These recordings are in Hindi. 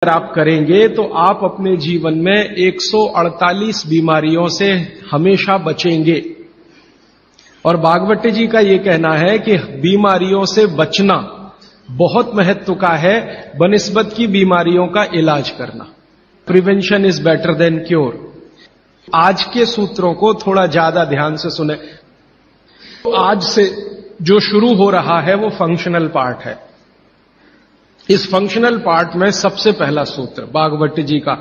अगर आप करेंगे तो आप अपने जीवन में 148 बीमारियों से हमेशा बचेंगे। और भागवती जी का यह कहना है कि बीमारियों से बचना बहुत महत्व का है बनिस्बत की बीमारियों का इलाज करना। Prevention is better than cure. आज के सूत्रों को थोड़ा ज्यादा ध्यान से सुने। तो आज से जो शुरू हो रहा है वो फंक्शनल पार्ट है। इस फंक्शनल पार्ट में सबसे पहला सूत्र भागवती जी का,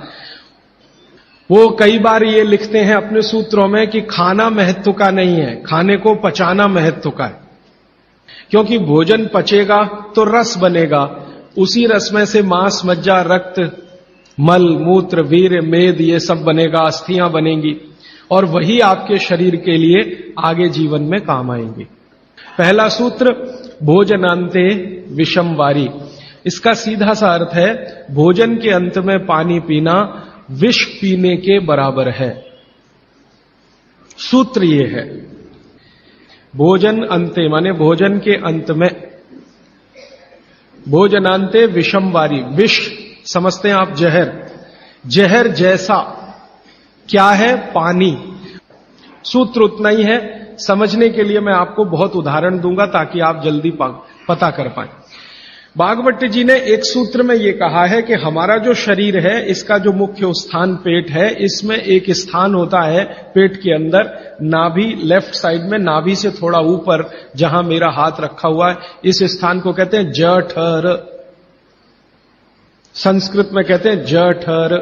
वो कई बार ये लिखते हैं अपने सूत्रों में कि खाना महत्व का नहीं है, खाने को पचाना महत्व का है। क्योंकि भोजन पचेगा तो रस बनेगा, उसी रस में से मांस, मज्जा, रक्त, मल, मूत्र, वीर्य, मेद ये सब बनेगा, अस्थियां बनेंगी और वही आपके शरीर के लिए आगे जीवन में काम आएंगे। पहला सूत्र भोजनांते विषम वारी। इसका सीधा सा अर्थ है भोजन के अंत में पानी पीना विष पीने के बराबर है। सूत्र ये है भोजन अंते माने भोजन के अंत में, भोजनांते विषम वारी। विष समझते हैं आप जहर, जहर जैसा क्या है? पानी। सूत्र उतना ही है। समझने के लिए मैं आपको बहुत उदाहरण दूंगा ताकि आप जल्दी पता कर पाएं। भागवती जी ने एक सूत्र में यह कहा है कि हमारा जो शरीर है इसका जो मुख्य स्थान पेट है, इसमें एक स्थान होता है पेट के अंदर नाभि, लेफ्ट साइड में नाभि से थोड़ा ऊपर जहां मेरा हाथ रखा हुआ है, इस स्थान को कहते हैं जठर। संस्कृत में कहते हैं जठर,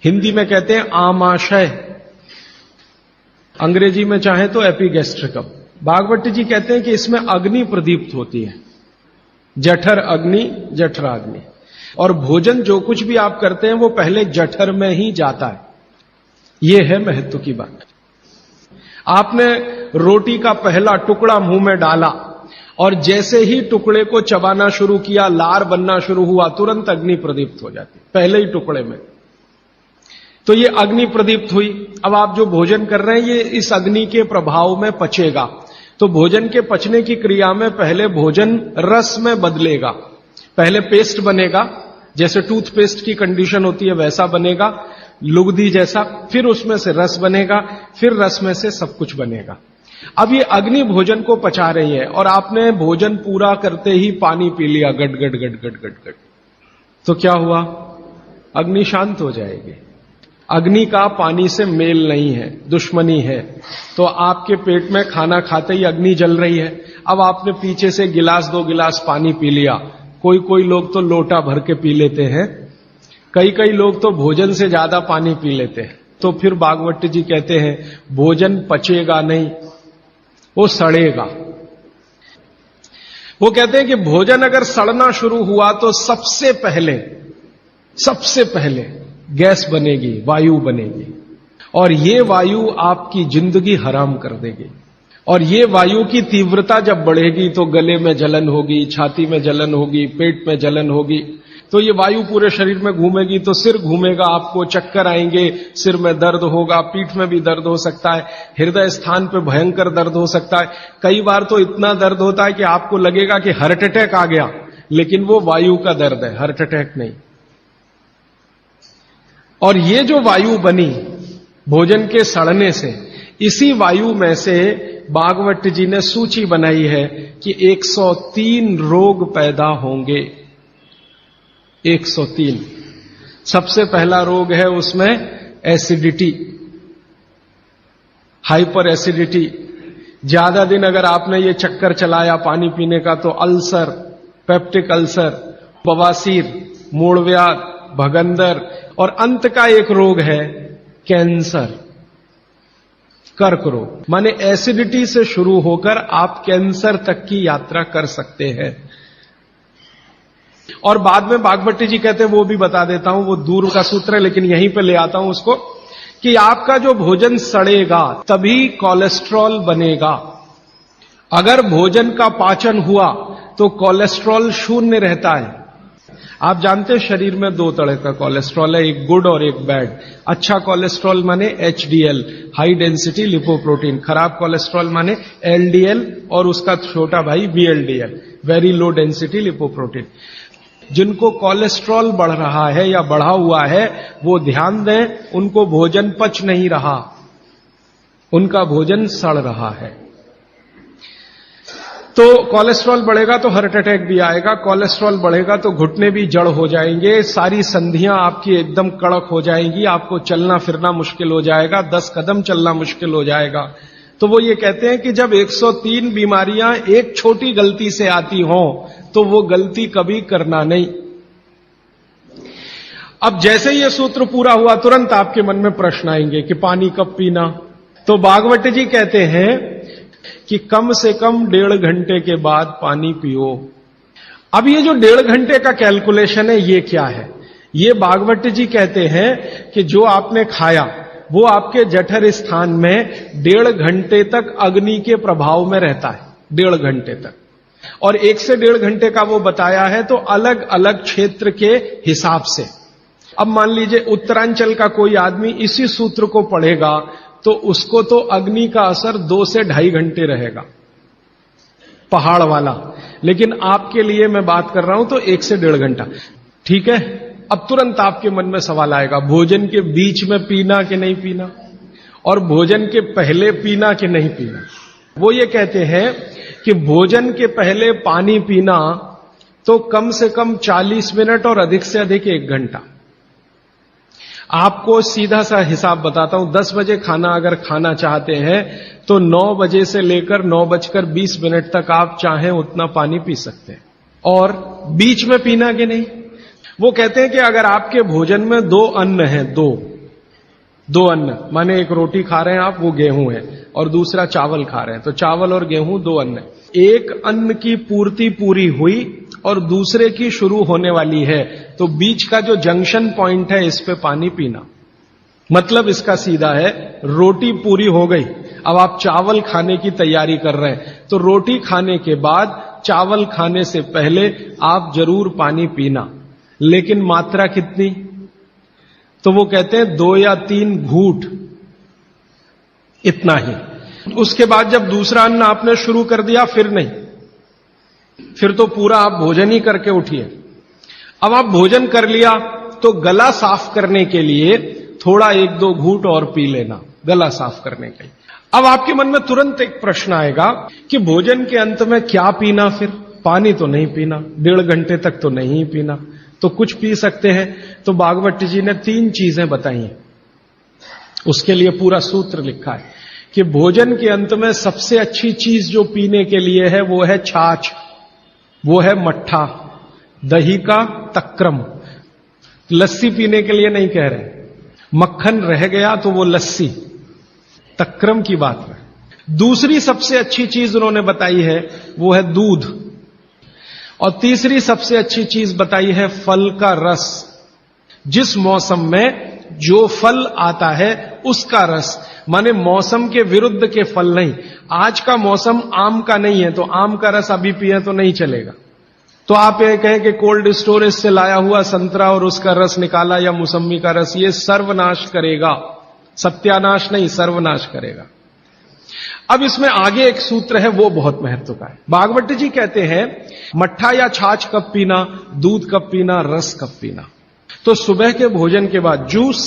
हिंदी में कहते हैं आमाशय, अंग्रेजी में चाहे तो एपिगैस्ट्रिकम। भागवती जी कहते हैं कि इसमें अग्नि प्रदीप्त होती है, जठर अग्नि, जठराग्नि। और भोजन जो कुछ भी आप करते हैं वो पहले जठर में ही जाता है। यह है महत्व की बात। आपने रोटी का पहला टुकड़ा मुंह में डाला और जैसे ही टुकड़े को चबाना शुरू किया, लार बनना शुरू हुआ, तुरंत अग्नि प्रदीप्त हो जाती पहले ही टुकड़े में। तो ये अग्नि प्रदीप्त हुई। अब आप जो भोजन कर रहे हैं ये इस अग्नि के प्रभाव में पचेगा। तो भोजन के पचने की क्रिया में पहले भोजन रस में बदलेगा। पहले पेस्ट बनेगा, जैसे टूथपेस्ट की कंडीशन होती है वैसा बनेगा, लुगदी जैसा। फिर उसमें से रस बनेगा, फिर रस में से सब कुछ बनेगा। अब ये अग्नि भोजन को पचा रही है और आपने भोजन पूरा करते ही पानी पी लिया, गट गट गट गट गट गट, तो क्या हुआ? अग्नि शांत हो जाएगी। अग्नि का पानी से मेल नहीं है, दुश्मनी है। तो आपके पेट में खाना खाते ही अग्नि जल रही है। अब आपने पीछे से गिलास, 2 गिलास पानी पी लिया। कोई लोग तो लोटा भर के पी लेते हैं, कई लोग तो भोजन से ज्यादा पानी पी लेते हैं। तो फिर भागवती जी कहते हैं भोजन पचेगा नहीं, वो सड़ेगा। वो कहते हैं कि भोजन अगर सड़ना शुरू हुआ तो सबसे पहले गैस बनेगी, वायु बनेगी, और ये वायु आपकी जिंदगी हराम कर देगी। और ये वायु की तीव्रता जब बढ़ेगी तो गले में जलन होगी, छाती में जलन होगी, पेट में जलन होगी। तो ये वायु पूरे शरीर में घूमेगी तो सिर घूमेगा, आपको चक्कर आएंगे, सिर में दर्द होगा, पीठ में भी दर्द हो सकता है, हृदय स्थान पे भयंकर दर्द हो सकता है। कई बार तो इतना दर्द होता है कि आपको लगेगा कि हार्ट अटैक आ गया, लेकिन वो वायु का दर्द है, हार्ट अटैक नहीं। और ये जो वायु बनी भोजन के सड़ने से, इसी वायु में से भागवती जी ने सूची बनाई है कि 103 रोग पैदा होंगे। 103। सबसे पहला रोग है उसमें एसिडिटी, हाइपर एसिडिटी। ज्यादा दिन अगर आपने ये चक्कर चलाया पानी पीने का तो अल्सर, पेप्टिक अल्सर, बवासीर, मूलव्याध, भगंदर, और अंत का एक रोग है कैंसर, कर्क रोग। माने एसिडिटी से शुरू होकर आप कैंसर तक की यात्रा कर सकते हैं। और बाद में भागवती जी कहते हैं, वो भी बता देता हूं, वो दूर का सूत्र है लेकिन यहीं पे ले आता हूं उसको, कि आपका जो भोजन सड़ेगा तभी कोलेस्ट्रॉल बनेगा। अगर भोजन का पाचन हुआ तो कोलेस्ट्रॉल शून्य रहता है। आप जानते हैं शरीर में 2 तरह का कोलेस्ट्रॉल है, एक गुड और एक बैड। अच्छा कोलेस्ट्रॉल माने HDL, हाई डेंसिटी लिपोप्रोटीन। खराब कोलेस्ट्रॉल माने LDL और उसका छोटा भाई VLDL, very low density lipoprotein. जिनको कोलेस्ट्रॉल बढ़ रहा है या बढ़ा हुआ है वो ध्यान दें, उनको भोजन पच नहीं रहा, उनका भोजन सड़ रहा है। तो कोलेस्ट्रॉल बढ़ेगा तो हार्ट अटैक भी आएगा, कोलेस्ट्रॉल बढ़ेगा तो घुटने भी जड़ हो जाएंगे, सारी संधियां आपकी एकदम कड़क हो जाएंगी, आपको चलना फिरना मुश्किल हो जाएगा, 10 कदम चलना मुश्किल हो जाएगा। तो वो ये कहते हैं कि जब 103 बीमारियां एक छोटी गलती से आती हों तो वो गलती कभी करना नहीं। अब जैसे ये सूत्र पूरा हुआ तुरंत आपके मन में प्रश्न आएंगे कि पानी कब पीना। तो भागवत जी कहते हैं कि कम से कम 1.5 घंटे के बाद पानी पियो। अब ये जो 1.5 घंटे का कैलकुलेशन है ये क्या है? ये भागवत जी कहते हैं कि जो आपने खाया वो आपके जठर स्थान में 1.5 घंटे तक अग्नि के प्रभाव में रहता है, 1.5 घंटे तक। और 1 से 1.5 घंटे का वो बताया है तो अलग अलग क्षेत्र के हिसाब से। अब मान लीजिए उत्तरांचल का कोई आदमी इसी सूत्र को पढ़ेगा तो उसको तो अग्नि का असर 2 से 2.5 घंटे रहेगा, पहाड़ वाला। लेकिन आपके लिए मैं बात कर रहा हूं तो 1 से 1.5 घंटा, ठीक है। अब तुरंत आपके मन में सवाल आएगा, भोजन के बीच में पीना कि नहीं पीना, और भोजन के पहले पीना कि नहीं पीना। वो ये कहते हैं कि भोजन के पहले पानी पीना तो कम से कम 40 मिनट और अधिक से अधिक 1 घंटा। आपको सीधा सा हिसाब बताता हूं, 10 बजे खाना अगर खाना चाहते हैं तो 9 बजे से लेकर 9:20 तक आप चाहें उतना पानी पी सकते हैं। और बीच में पीना कि नहीं, वो कहते हैं कि अगर आपके भोजन में 2 अन्न हैं, दो अन्न माने एक रोटी खा रहे हैं आप, वो गेहूं है, और दूसरा चावल खा रहे हैं, तो चावल और गेहूं 2 अन्न है। एक अन्न की पूर्ति पूरी हुई और दूसरे की शुरू होने वाली है, तो बीच का जो जंक्शन पॉइंट है इस पे पानी पीना। मतलब इसका सीधा है, रोटी पूरी हो गई, अब आप चावल खाने की तैयारी कर रहे हैं, तो रोटी खाने के बाद चावल खाने से पहले आप जरूर पानी पीना। लेकिन मात्रा कितनी? तो वो कहते हैं 2 या 3 घूंट, इतना ही। उसके बाद जब दूसरा अन्न आपने शुरू कर दिया फिर नहीं, फिर तो पूरा आप भोजन ही करके उठिए। अब आप भोजन कर लिया तो गला साफ करने के लिए थोड़ा 1-2 घूंट और पी लेना, गला साफ करने के लिए। अब आपके मन में तुरंत एक प्रश्न आएगा कि भोजन के अंत में क्या पीना, फिर पानी तो नहीं पीना, 1.5 घंटे तक तो नहीं पीना, तो कुछ पी सकते हैं। तो भागवत जी ने 3 चीजें बताई हैं, उसके लिए पूरा सूत्र लिखा है कि भोजन के अंत में सबसे अच्छी चीज जो पीने के लिए है वो है छाछ, वो है मट्ठा, दही का तक्रम। लस्सी पीने के लिए नहीं कह रहे, मक्खन रह गया तो वो लस्सी, तक्रम की बात है। दूसरी सबसे अच्छी चीज उन्होंने बताई है वो है दूध, और तीसरी सबसे अच्छी चीज बताई है फल का रस। जिस मौसम में जो फल आता है उसका रस, माने मौसम के विरुद्ध के फल नहीं। आज का मौसम आम का नहीं है तो आम का रस अभी पिए तो नहीं चलेगा। तो आप ये कहें कि कोल्ड स्टोरेज से लाया हुआ संतरा और उसका रस निकाला या मौसमी का रस, ये सर्वनाश करेगा, सत्यानाश नहीं, सर्वनाश करेगा। अब इसमें आगे एक सूत्र है वो बहुत महत्व का है। भागवत जी कहते हैं मट्ठा या छाछ कब पीना, दूध कब पीना, रस कब पीना। तो सुबह के भोजन के बाद जूस,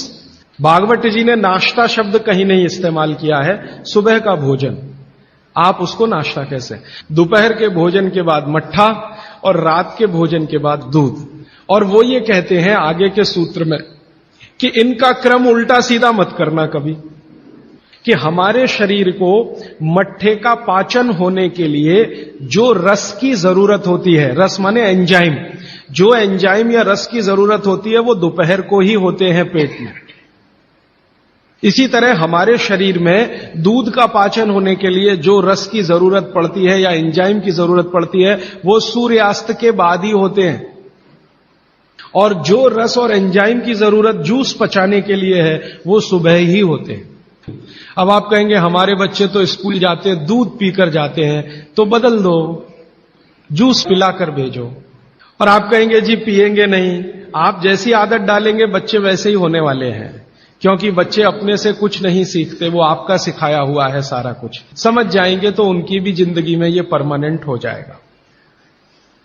भागवत जी ने नाश्ता शब्द कहीं नहीं इस्तेमाल किया है। सुबह का भोजन आप उसको नाश्ता कैसे, दोपहर के भोजन के बाद मट्ठा और रात के भोजन के बाद दूध। और वो ये कहते हैं आगे के सूत्र में कि इनका क्रम उल्टा सीधा मत करना कभी, कि हमारे शरीर को मट्ठे का पाचन होने के लिए जो रस की जरूरत होती है, रस माने एंजाइम, जो एंजाइम या रस की जरूरत होती है वो दोपहर को ही होते हैं पेट में। इसी तरह हमारे शरीर में दूध का पाचन होने के लिए जो रस की जरूरत पड़ती है या एंजाइम की जरूरत पड़ती है वो सूर्यास्त के बाद ही होते हैं, और जो रस और एंजाइम की जरूरत जूस पचाने के लिए है वो सुबह ही होते हैं। अब आप कहेंगे हमारे बच्चे तो स्कूल जाते हैं दूध पीकर जाते हैं, तो बदल दो, जूस पिलाकर भेजो। और आप कहेंगे जी पिएंगे नहीं, आप जैसी आदत डालेंगे बच्चे वैसे ही होने वाले हैं, क्योंकि बच्चे अपने से कुछ नहीं सीखते, वो आपका सिखाया हुआ है सारा कुछ। समझ जाएंगे तो उनकी भी जिंदगी में ये परमानेंट हो जाएगा।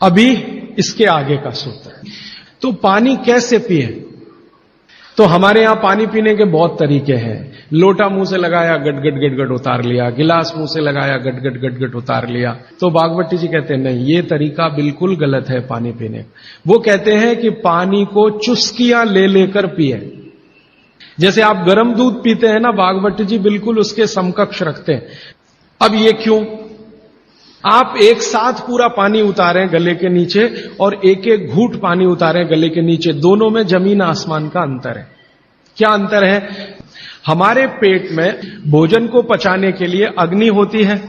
अभी इसके आगे का सूत्र। तो पानी कैसे पिए? तो हमारे यहां पानी पीने के बहुत तरीके हैं। लोटा मुंह से लगाया, गट गट गट गट उतार लिया, गिलास मुंह से लगाया, गट गट गट गट उतार लिया। तो भागवती जी कहते हैं नहीं, ये तरीका बिल्कुल गलत है पानी पीने का। वो कहते हैं कि पानी को चुस्कियां ले लेकर पिए। जैसे आप गर्म दूध पीते हैं ना, भागवती जी बिल्कुल उसके समकक्ष रखते हैं। अब ये क्यों? आप एक साथ पूरा पानी उतारें गले के नीचे और एक एक घूंट पानी उतारें गले के नीचे, दोनों में जमीन आसमान का अंतर है। क्या अंतर है? हमारे पेट में भोजन को पचाने के लिए अग्नि होती है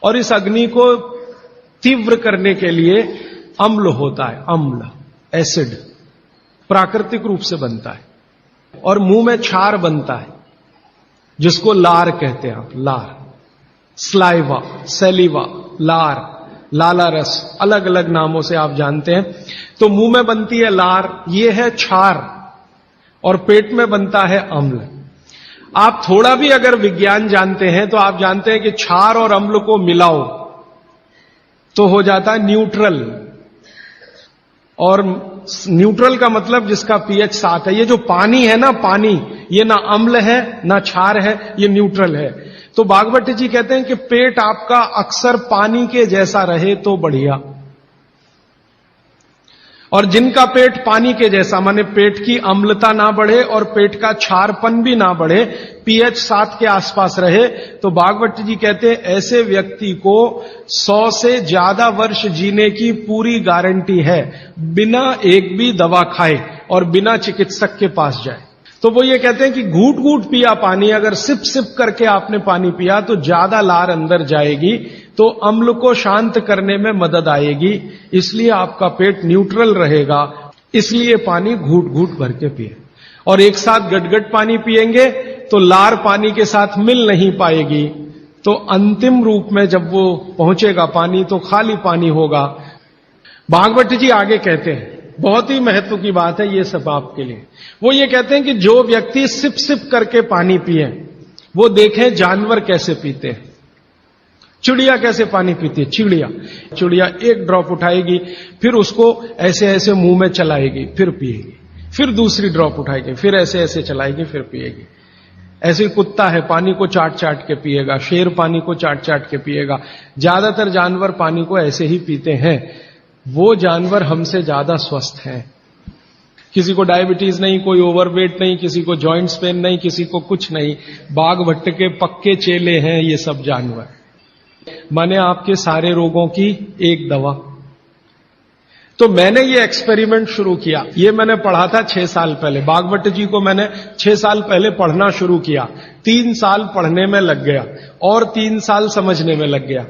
और इस अग्नि को तीव्र करने के लिए अम्ल होता है। अम्ल, एसिड प्राकृतिक रूप से बनता है। और मुंह में क्षार बनता है जिसको लार कहते हैं आप। लार, स्लाइवा, सेलिवा, लार, लाला रस, अलग अलग नामों से आप जानते हैं। तो मुंह में बनती है लार, ये है क्षार, और पेट में बनता है अम्ल। आप थोड़ा भी अगर विज्ञान जानते हैं तो आप जानते हैं कि क्षार और अम्ल को मिलाओ तो हो जाता है न्यूट्रल। और न्यूट्रल का मतलब जिसका पीएच 7 है। ये जो पानी है ना, पानी ये ना अम्ल है ना क्षार है, ये न्यूट्रल है। तो भागवत जी कहते हैं कि पेट आपका अक्सर पानी के जैसा रहे तो बढ़िया। और जिनका पेट पानी के जैसा, माने पेट की अम्लता ना बढ़े और पेट का क्षारपन भी ना बढ़े, पीएच 7 के आसपास रहे, तो भागवत जी कहते हैं ऐसे व्यक्ति को 100 से ज्यादा वर्ष जीने की पूरी गारंटी है, बिना एक भी दवा खाए और बिना चिकित्सक के पास जाए। तो वो ये कहते हैं कि घूट घूट पिया पानी, अगर सिप सिप करके आपने पानी पिया तो ज्यादा लार अंदर जाएगी, तो अम्ल को शांत करने में मदद आएगी, इसलिए आपका पेट न्यूट्रल रहेगा। इसलिए पानी घूट घूट भर के पिए। और एक साथ गटगट पानी पिएंगे तो लार पानी के साथ मिल नहीं पाएगी, तो अंतिम रूप में जब वो पहुंचेगा पानी तो खाली पानी होगा। भागवत जी आगे कहते हैं, बहुत ही महत्व की बात है ये सब आपके लिए। वो ये कहते हैं कि जो व्यक्ति सिप सिप करके पानी पिए, वो देखें जानवर कैसे पीते हैं। चिड़िया कैसे पानी पीती है? चिड़िया एक ड्रॉप उठाएगी, फिर उसको ऐसे ऐसे मुंह में चलाएगी, फिर पिएगी, फिर दूसरी ड्रॉप उठाएगी, फिर ऐसे ऐसे चलाएगी, फिर पिएगी। ऐसे ही कुत्ता है, पानी को चाट चाट के पिएगा। शेर पानी को चाट चाट के पिएगा। ज्यादातर जानवर पानी को ऐसे ही पीते हैं। वो जानवर हमसे ज्यादा स्वस्थ हैं। किसी को डायबिटीज नहीं, कोई ओवरवेट नहीं, किसी को जॉइंट्स पेन नहीं, किसी को कुछ नहीं। बाघ भट्ट के पक्के चेले हैं ये सब जानवर। माने आपके सारे रोगों की एक दवा। तो मैंने ये एक्सपेरिमेंट शुरू किया। ये मैंने पढ़ा था 6 साल पहले। भागवत जी को मैंने 6 साल पहले पढ़ना शुरू किया। 3 साल पढ़ने में लग गया और 3 साल समझने में लग गया।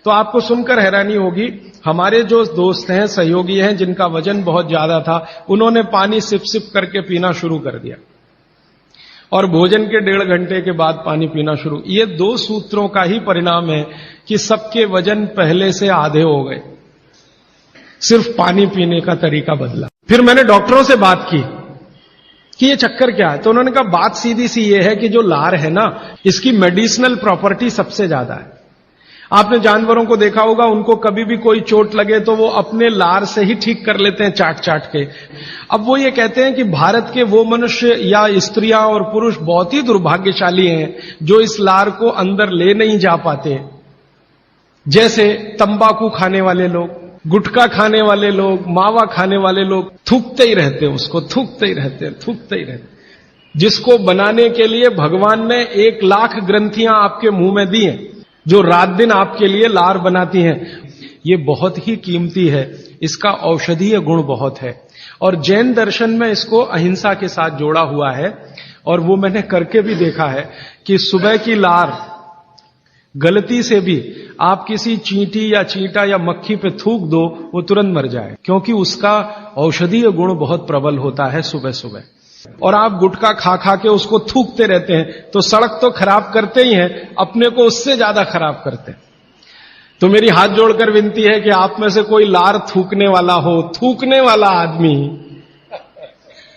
तो आपको सुनकर हैरानी होगी, हमारे जो दोस्त हैं, सहयोगी हैं, जिनका वजन बहुत ज्यादा था, उन्होंने पानी सिप सिप करके पीना शुरू कर दिया और भोजन के 1.5 घंटे के बाद पानी पीना शुरू। ये 2 सूत्रों का ही परिणाम है कि सबके वजन पहले से आधे हो गए। सिर्फ पानी पीने का तरीका बदला। फिर मैंने डॉक्टरों से बात की कि ये चक्कर क्या है। तो उन्होंने कहा बात सीधी सी ये है कि जो लार है ना, इसकी मेडिसिनल प्रॉपर्टी सबसे ज्यादा है। आपने जानवरों को देखा होगा, उनको कभी भी कोई चोट लगे तो वो अपने लार से ही ठीक कर लेते हैं, चाट चाट के। अब वो ये कहते हैं कि भारत के वो मनुष्य या स्त्रियां और पुरुष बहुत ही दुर्भाग्यशाली हैं जो इस लार को अंदर ले नहीं जा पाते। जैसे तंबाकू खाने वाले लोग, गुटखा खाने वाले लोग, मावा खाने वाले लोग थूकते ही रहते हैं, उसको थूकते ही रहते हैं। जिसको बनाने के लिए भगवान ने 1 लाख ग्रंथियां आपके मुंह में दी हैं, जो रात दिन आपके लिए लार बनाती हैं। ये बहुत ही कीमती है, इसका औषधीय गुण बहुत है। और जैन दर्शन में इसको अहिंसा के साथ जोड़ा हुआ है। और वो मैंने करके भी देखा है कि सुबह की लार गलती से भी आप किसी चींटी या चींटा या मक्खी पे थूक दो, वो तुरंत मर जाए, क्योंकि उसका औषधीय गुण बहुत प्रबल होता है सुबह सुबह। और आप गुटखा खा खा के उसको थूकते रहते हैं तो सड़क तो खराब करते ही हैं, अपने को उससे ज्यादा खराब करते हैं। तो मेरी हाथ जोड़कर विनती है कि आप में से कोई लार थूकने वाला हो, थूकने वाला आदमी,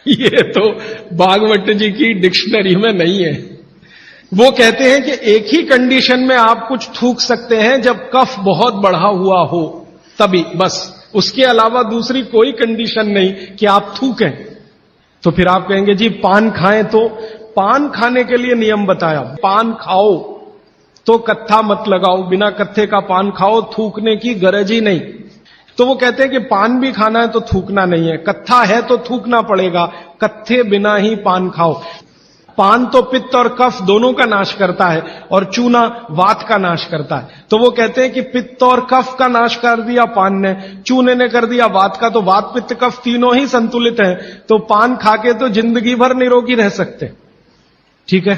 ये तो भागवत जी की डिक्शनरी में नहीं है। वो कहते हैं कि एक ही कंडीशन में आप कुछ थूक सकते हैं, जब कफ बहुत बढ़ा हुआ हो, तभी बस। उसके अलावा दूसरी कोई कंडीशन नहीं कि आप थूकें। तो फिर आप कहेंगे जी पान खाएं, तो पान खाने के लिए नियम बताया, पान खाओ तो कत्था मत लगाओ, बिना कत्थे का पान खाओ, थूकने की गरज ही नहीं। तो वो कहते हैं कि पान भी खाना है तो थूकना नहीं है, कत्था है तो थूकना पड़ेगा, कत्थे बिना ही पान खाओ। पान तो पित्त और कफ दोनों का नाश करता है और चूना वात का नाश करता है। तो वो कहते हैं कि पित्त और कफ का नाश कर दिया पान ने, चूने ने कर दिया वात का, तो वात पित्त कफ तीनों ही संतुलित हैं, तो पान खाके तो जिंदगी भर निरोगी रह सकते। ठीक है,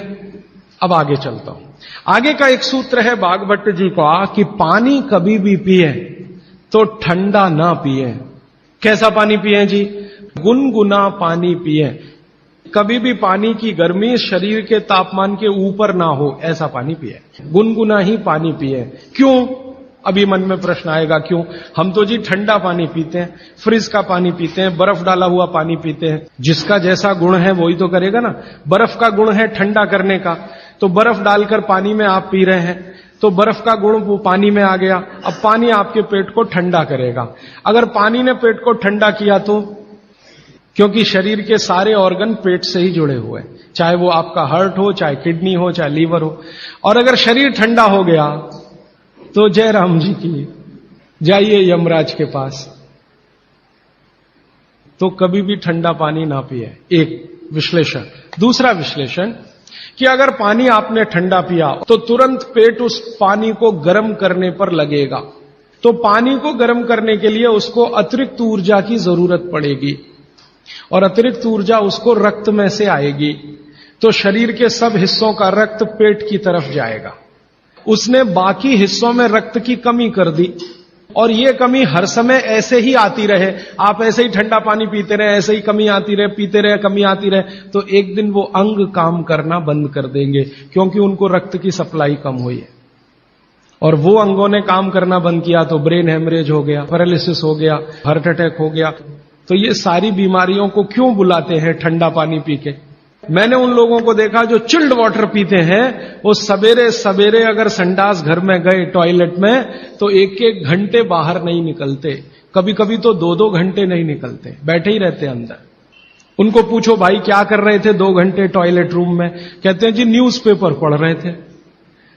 अब आगे चलता हूं। आगे का एक सूत्र है भागवत जी का कि पानी कभी भी पिए तो ठंडा ना पिए। कैसा पानी पिए जी? गुनगुना पानी पिए। कभी भी पानी की गर्मी शरीर के तापमान के ऊपर ना हो, ऐसा पानी पिए, गुनगुना ही पानी पिए। क्यों? अभी मन में प्रश्न आएगा क्यों? हम तो जी ठंडा पानी पीते हैं, फ्रिज का पानी पीते हैं, बर्फ डाला हुआ पानी पीते हैं। जिसका जैसा गुण है वही तो करेगा ना। बर्फ का गुण है ठंडा करने का, तो बर्फ डालकर पानी में आप पी रहे हैं, तो बर्फ का गुण वो पानी में आ गया। अब पानी आपके पेट को ठंडा करेगा। अगर पानी ने पेट को ठंडा किया तो, क्योंकि शरीर के सारे ऑर्गन पेट से ही जुड़े हुए हैं, चाहे वो आपका हार्ट हो, चाहे किडनी हो, चाहे लीवर हो। और अगर शरीर ठंडा हो गया तो जय राम जी की, जाइए यमराज के पास। तो कभी भी ठंडा पानी ना पिए, एक विश्लेषण। दूसरा विश्लेषण कि अगर पानी आपने ठंडा पिया तो तुरंत पेट उस पानी को गर्म करने पर लगेगा, तो पानी को गर्म करने के लिए उसको अतिरिक्त ऊर्जा की जरूरत पड़ेगी, और अतिरिक्त ऊर्जा उसको रक्त में से आएगी, तो शरीर के सब हिस्सों का रक्त पेट की तरफ जाएगा। उसने बाकी हिस्सों में रक्त की कमी कर दी, और ये कमी हर समय ऐसे ही आती रहे, आप ऐसे ही ठंडा पानी पीते रहे, ऐसे ही कमी आती रहे, पीते रहे, कमी आती रहे, तो एक दिन वो अंग काम करना बंद कर देंगे, क्योंकि उनको रक्त की सप्लाई कम हुई है। और वो अंगों ने काम करना बंद किया तो ब्रेन हेमरेज हो गया, पैरालिसिस हो गया, हार्ट अटैक हो गया। तो ये सारी बीमारियों को क्यों बुलाते हैं ठंडा पानी पी के? मैंने उन लोगों को देखा जो चिल्ड वाटर पीते हैं, वो सवेरे सवेरे अगर संडास घर में गए टॉयलेट में, तो एक एक घंटे बाहर नहीं निकलते, कभी कभी तो 2-2 घंटे नहीं निकलते, बैठे ही रहते अंदर। उनको पूछो भाई क्या कर रहे थे 2 घंटे टॉयलेट रूम में? कहते हैं जी न्यूज़पेपर पढ़ रहे थे,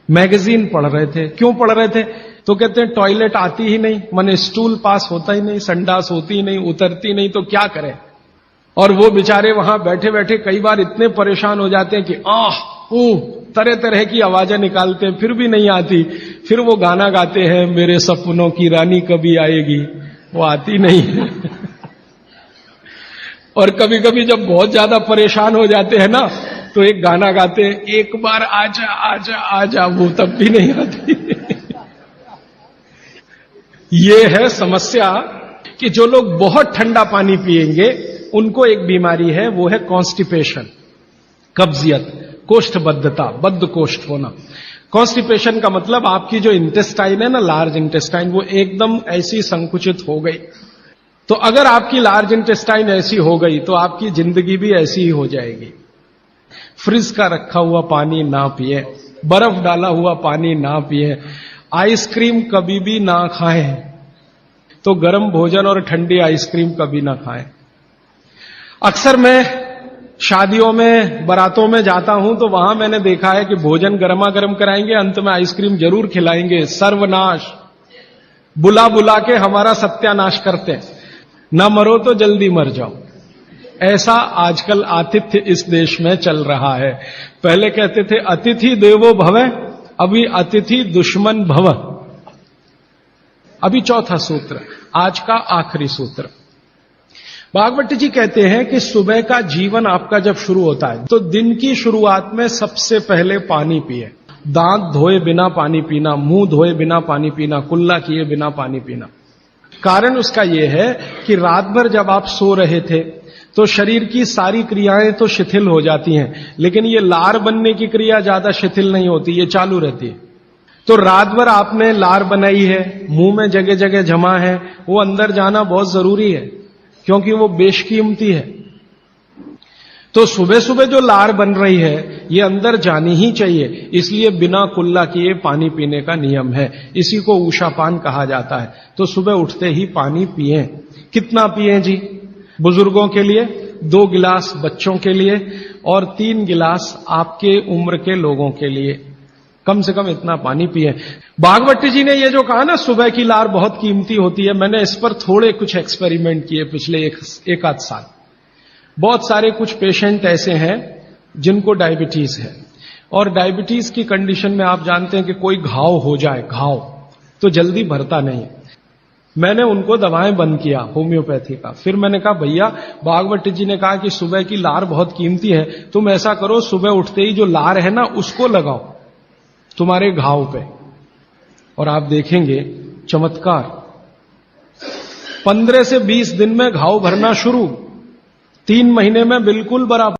मैगजीन पढ़ रहे थे। क्यों पढ़ रहे थे? तो कहते हैं टॉयलेट आती ही नहीं, माने स्टूल पास होता ही नहीं, संडास होती ही नहीं, उतरती नहीं, तो क्या करें। और वो बेचारे वहां बैठे बैठे कई बार इतने परेशान हो जाते हैं कि तरह तरह की आवाजें निकालते हैं, फिर भी नहीं आती। फिर वो गाना गाते हैं, मेरे सपनों की रानी कभी आएगी, वो आती नहीं है। और कभी कभी जब बहुत ज्यादा परेशान हो जाते हैं ना, तो एक गाना गाते हैं, एक बार आजा आजा आजा, वो तब भी नहीं आती। ये है समस्या कि जो लोग बहुत ठंडा पानी पिएंगे उनको एक बीमारी है, वो है कॉन्स्टिपेशन, कब्जियत, कोष्ठबद्धता, बद्ध कोष्ठ होना। कॉन्स्टिपेशन का मतलब आपकी जो इंटेस्टाइन है ना, लार्ज इंटेस्टाइन, वो एकदम ऐसी संकुचित हो गई। तो अगर आपकी लार्ज इंटेस्टाइन ऐसी हो गई तो आपकी जिंदगी भी ऐसी ही हो जाएगी। फ्रिज का रखा हुआ पानी ना पिए, बर्फ डाला हुआ पानी ना पिए, आइसक्रीम कभी भी ना खाएं, तो गर्म भोजन और ठंडी आइसक्रीम कभी ना खाएं। अक्सर मैं शादियों में, बारातों में जाता हूं तो वहां मैंने देखा है कि भोजन गर्मा गर्म कराएंगे, अंत में आइसक्रीम जरूर खिलाएंगे। सर्वनाश, बुला बुला के हमारा सत्यानाश करते हैं। न मरो तो जल्दी मर जाओ, ऐसा आजकल आतिथ्य इस देश में चल रहा है। पहले कहते थे अतिथि देवो भव, अभी अतिथि दुश्मन भव। अभी चौथा सूत्र, आज का आखिरी सूत्र। भागवत जी कहते हैं कि सुबह का जीवन आपका जब शुरू होता है तो दिन की शुरुआत में सबसे पहले पानी पिए। दांत धोए बिना पानी पीना, मुंह धोए बिना पानी पीना, कुल्ला किए बिना पानी पीना। कारण उसका यह है कि रात भर जब आप सो रहे थे तो शरीर की सारी क्रियाएं तो शिथिल हो जाती हैं, लेकिन ये लार बनने की क्रिया ज्यादा शिथिल नहीं होती, ये चालू रहती है। तो रात भर आपने लार बनाई है, मुंह में जगह जगह जमा है, वो अंदर जाना बहुत जरूरी है, क्योंकि वो बेशकीमती है। तो सुबह सुबह जो लार बन रही है ये अंदर जानी ही चाहिए, इसलिए बिना कुल्ला किए पानी पीने का नियम है। इसी को उषापान कहा जाता है। तो सुबह उठते ही पानी पिएं। कितना पिएं जी? बुजुर्गों के लिए 2 गिलास, बच्चों के लिए और 3 गिलास आपके उम्र के लोगों के लिए। कम से कम इतना पानी पिए। भागवती जी ने ये जो कहा ना सुबह की लार बहुत कीमती होती है, मैंने इस पर थोड़े कुछ एक्सपेरिमेंट किए पिछले एक आध साल। बहुत सारे कुछ पेशेंट ऐसे हैं जिनको डायबिटीज है, और डायबिटीज की कंडीशन में आप जानते हैं कि कोई घाव हो जाए, घाव तो जल्दी भरता नहीं। मैंने उनको दवाएं बंद किया होम्योपैथी का। फिर मैंने कहा भैया, भागवती जी ने कहा कि सुबह की लार बहुत कीमती है, तुम ऐसा करो सुबह उठते ही जो लार है ना उसको लगाओ तुम्हारे घाव पे, और आप देखेंगे चमत्कार। 15 से 20 दिन में घाव भरना शुरू, 3 महीने में बिल्कुल बराबर।